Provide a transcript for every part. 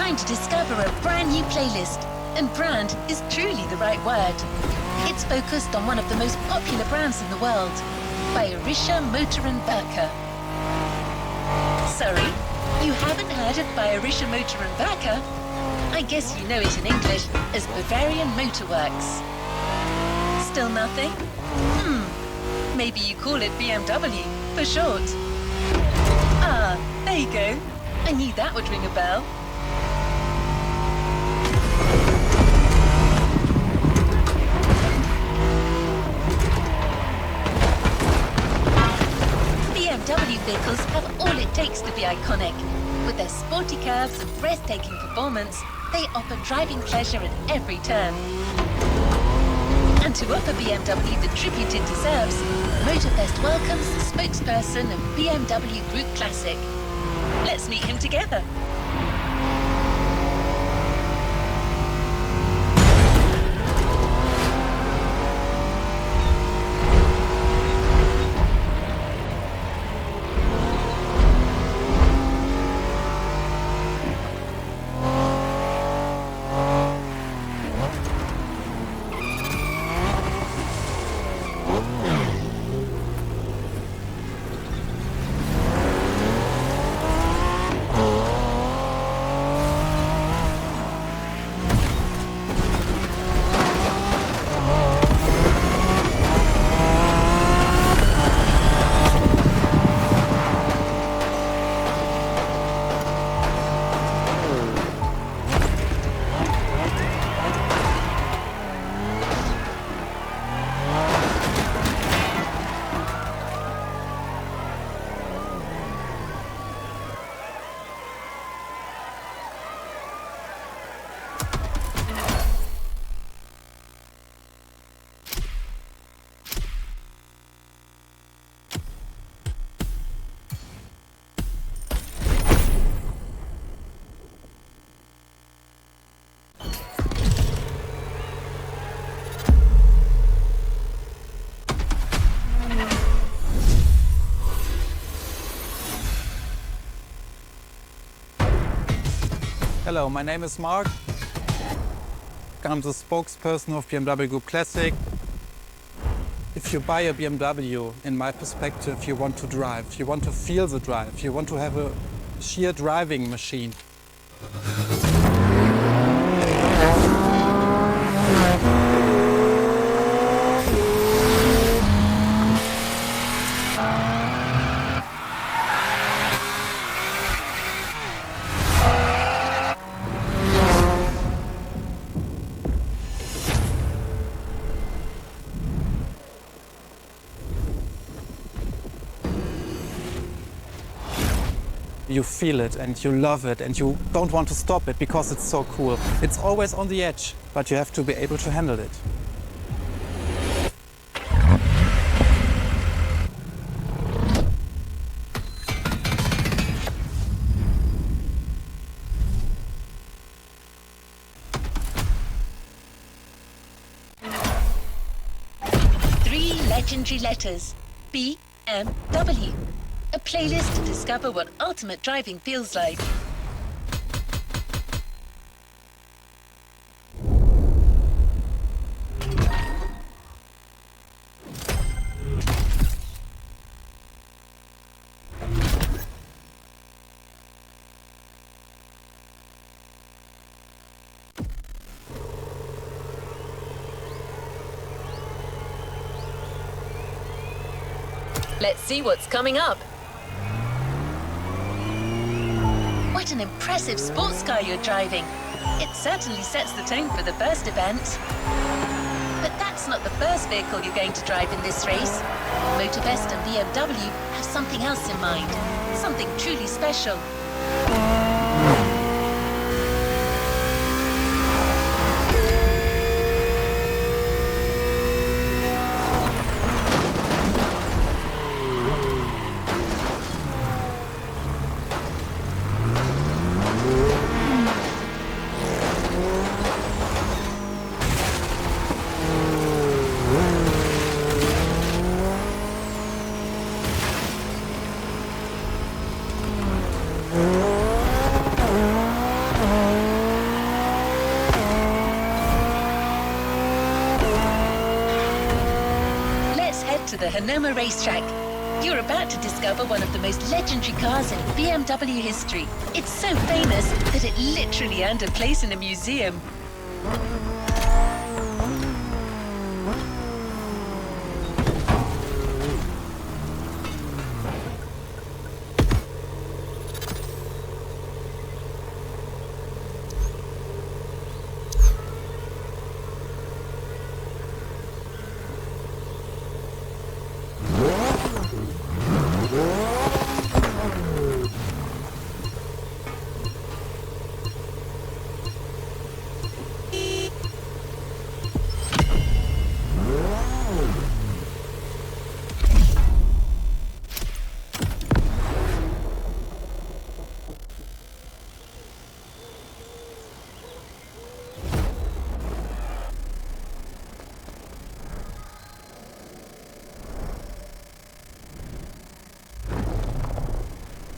time to discover a brand new playlist. And brand is truly the right word. It's focused on one of the most popular brands in the world, Bayerischer Motor & Werke. Sorry, you haven't heard of Bayerischer Motor & Werke? I guess you know it in English as Bavarian Motor Works. Still nothing? Maybe you call it BMW for short. Ah, there you go. I knew that would ring a bell. BMW vehicles have all it takes to be iconic. With their sporty curves and breathtaking performance, they offer driving pleasure at every turn. And to offer BMW the tribute it deserves, Motorfest welcomes the spokesperson of BMW Group Classic. Let's meet him together. Hello, my name is Mark. I'm the spokesperson of BMW Group Classic. If you buy a BMW, in my perspective, you want to drive, you want to feel the drive, you want to have a sheer driving machine. You feel it and you love it and you don't want to stop it because it's so cool. It's always on the edge, but you have to be able to handle it. Three legendary letters. BMW. A playlist to discover what ultimate driving feels like. Let's see what's coming up. What an impressive sports car you're driving. It certainly sets the tone for the first event. But that's not the first vehicle you're going to drive in this race. Motorfest and BMW have something else in mind. Something truly special. the Hanoma racetrack. You're about to discover one of the most legendary cars in BMW history. It's so famous that it literally earned a place in a museum.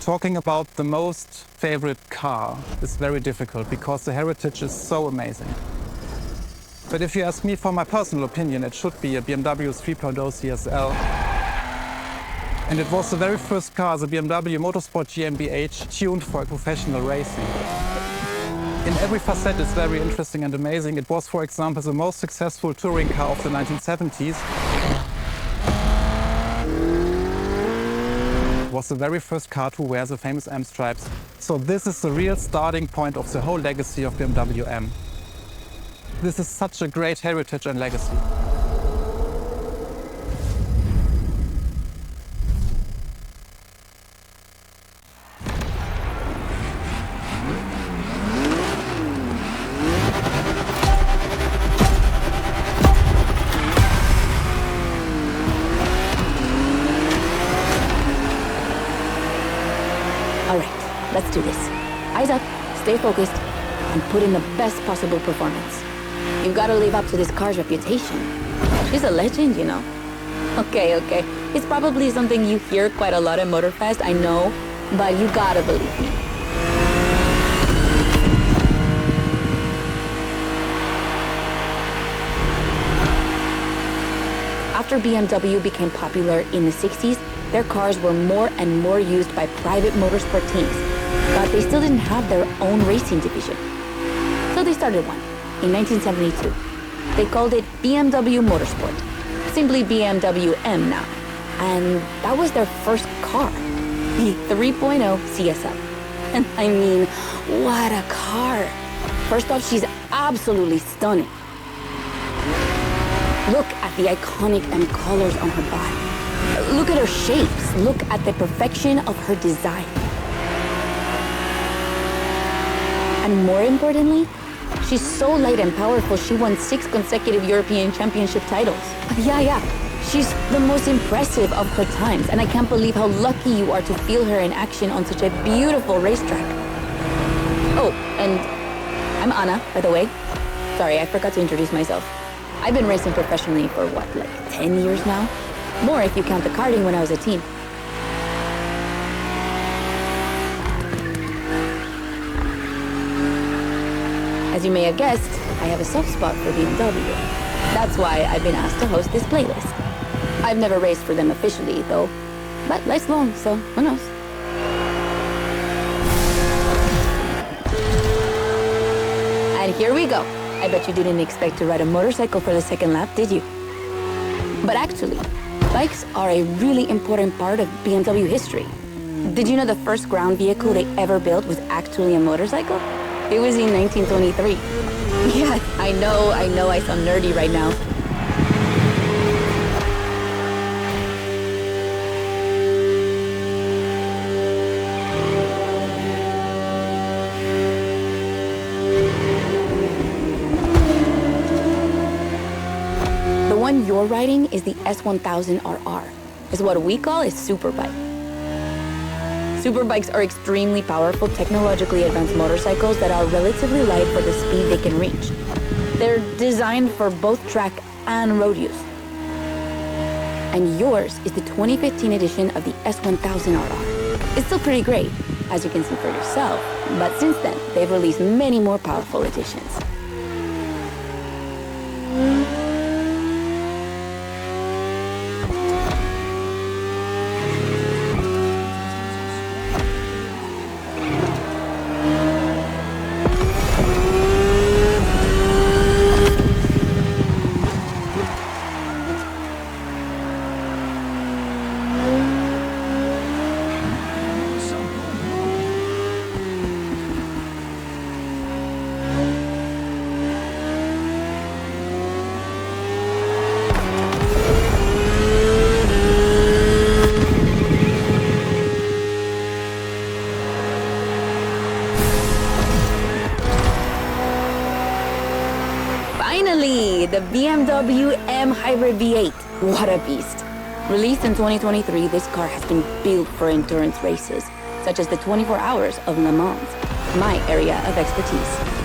Talking about the most favorite car is very difficult because the heritage is so amazing. But if you ask me for my personal opinion, it should be a BMW 3.0 CSL. And it was the very first car, the BMW Motorsport GmbH, tuned for professional racing. In every facet it's very interesting and amazing. It was, for example, the most successful touring car of the 1970s. Was the very first car to wear the famous M stripes. So this is the real starting point of the whole legacy of BMW M. This is such a great heritage and legacy. Let's do this. Eyes up, stay focused, and put in the best possible performance. You've got to live up to this car's reputation. She's a legend, you know. Okay. It's probably something you hear quite a lot at Motorfest, I know, but you gotta believe me. After BMW became popular in the 60s, their cars were more and more used by private motorsport teams, but they still didn't have their own racing division. So they started one in 1972. They called it BMW Motorsport, simply BMW M now. And that was their first car, the 3.0 CSL. And I mean, what a car. First off, she's absolutely stunning. Look at the iconic M colors on her body. Look at her shapes. Look at the perfection of her design. And more importantly, she's so light and powerful, she won 6 consecutive European Championship titles. Yeah. She's the most impressive of her times, and I can't believe how lucky you are to feel her in action on such a beautiful racetrack. Oh, and I'm Anna, by the way. Sorry, I forgot to introduce myself. I've been racing professionally for what, like 10 years now? More if you count the karting when I was a teen. As you may have guessed, I have a soft spot for BMW. That's why I've been asked to host this playlist. I've never raced for them officially, though, but life's long, so who knows? And here we go. I bet you didn't expect to ride a motorcycle for the second lap, did you? But actually, bikes are a really important part of BMW history. Did you know the first ground vehicle they ever built was actually a motorcycle? It was in 1923. Yeah, I know I sound nerdy right now. The one you're riding is the S1000RR. It's what we call a superbike. Superbikes are extremely powerful, technologically advanced motorcycles that are relatively light for the speed they can reach. They're designed for both track and road use. And yours is the 2015 edition of the S1000RR. It's still pretty great, as you can see for yourself, but since then, they've released many more powerful editions. Finally, the BMW M Hybrid V8. What a beast. Released in 2023, this car has been built for endurance races, such as the 24 Hours of Le Mans, my area of expertise.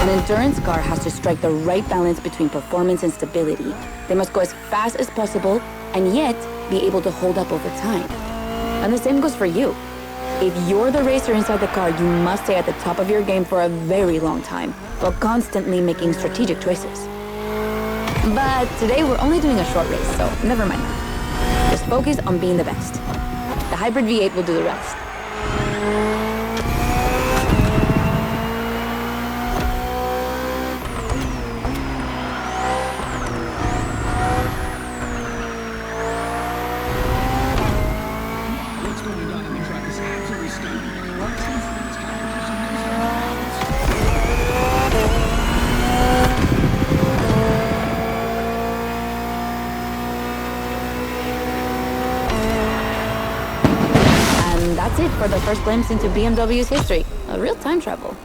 An endurance car has to strike the right balance between performance and stability. They must go as fast as possible and yet be able to hold up over time. And the same goes for you. If you're the racer inside the car, you must stay at the top of your game for a very long time, while constantly making strategic choices. But today we're only doing a short race, so never mind that. Just focus on being the best. The Hybrid V8 will do the rest. That's it for the first glimpse into BMW's history. A real time travel.